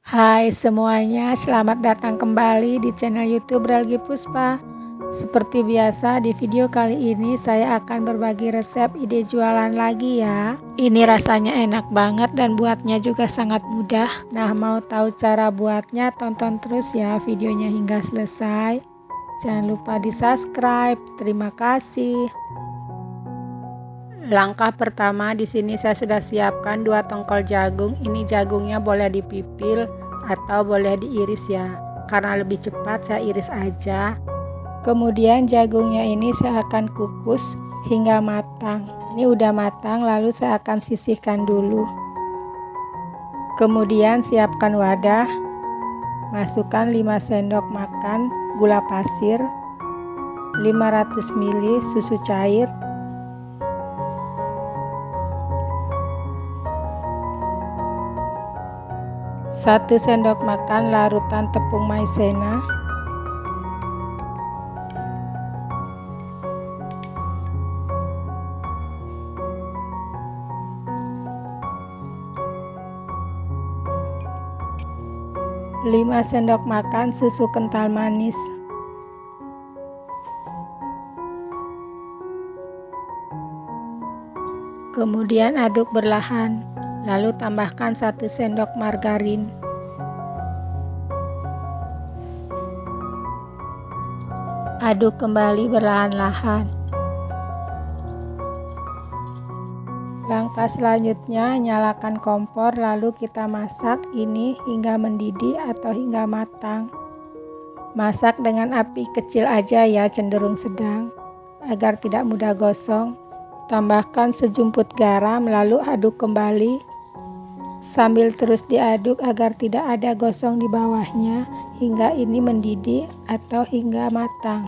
Hai semuanya, selamat datang kembali di channel YouTube Relgi Puspa. Seperti biasa, di video kali ini saya akan berbagi resep ide jualan lagi ya. Ini rasanya enak banget dan buatnya juga sangat mudah. Nah, mau tahu cara buatnya? Tonton terus ya videonya hingga selesai. Jangan lupa di subscribe. Terima kasih. Langkah pertama, di sini saya sudah siapkan 2 tongkol jagung. Ini jagungnya boleh dipipil atau boleh diiris ya. Karena lebih cepat saya iris aja. Kemudian jagungnya ini saya akan kukus hingga matang. Ini udah matang, lalu saya akan sisihkan dulu. Kemudian siapkan wadah. Masukkan 5 sendok makan gula pasir, 500 ml susu cair, 1 sendok makan larutan tepung maizena, 5 sendok makan susu kental manis, kemudian aduk perlahan. Lalu tambahkan 1 sendok margarin. Aduk kembali perlahan-lahan. Langkah selanjutnya, nyalakan kompor lalu kita masak ini hingga mendidih atau hingga matang. Masak dengan api kecil aja ya, cenderung sedang, agar tidak mudah gosong. Tambahkan sejumput garam lalu aduk kembali. Sambil terus diaduk agar tidak ada gosong di bawahnya hingga ini mendidih atau hingga matang.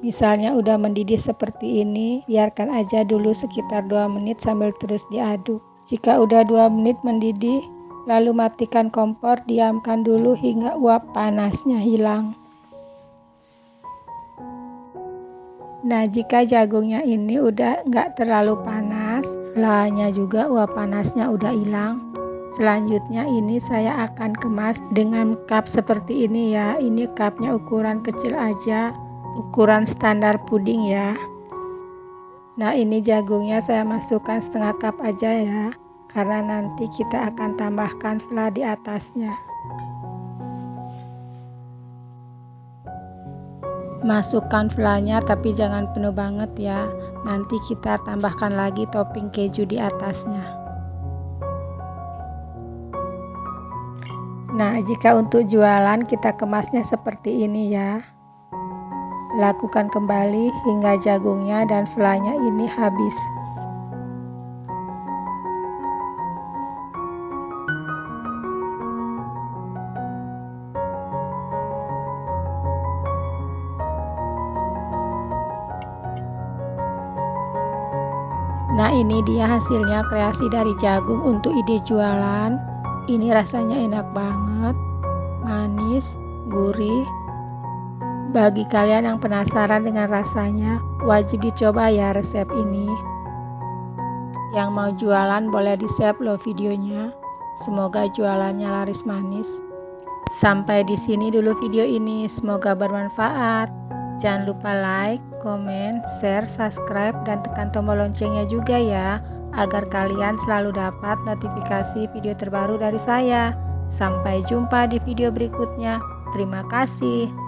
Misalnya udah mendidih seperti ini, biarkan aja dulu sekitar 2 menit sambil terus diaduk. Jika udah 2 menit mendidih, lalu matikan kompor, diamkan dulu hingga uap panasnya hilang. Nah, jika jagungnya ini udah nggak terlalu panas, flanya juga uap panasnya udah hilang. Selanjutnya ini saya akan kemas dengan cup seperti ini ya. Ini cupnya ukuran kecil aja, ukuran standar puding ya. Nah, ini jagungnya saya masukkan setengah cup aja ya, karena nanti kita akan tambahkan fla di atasnya. Masukkan flanya tapi jangan penuh banget ya, nanti kita tambahkan lagi topping keju di atasnya. Nah, jika untuk jualan kita kemasnya seperti ini ya. Lakukan kembali hingga jagungnya dan flanya ini habis. Nah, ini dia hasilnya kreasi dari jagung untuk ide jualan. Ini rasanya enak banget, manis, gurih. Bagi kalian yang penasaran dengan rasanya, wajib dicoba ya resep ini. Yang mau jualan boleh di-save loh videonya. Semoga jualannya laris manis. Sampai di sini dulu video ini, semoga bermanfaat. Jangan lupa like, komen, share, subscribe, dan tekan tombol loncengnya juga ya, agar kalian selalu dapat notifikasi video terbaru dari saya. Sampai jumpa di video berikutnya. Terima kasih.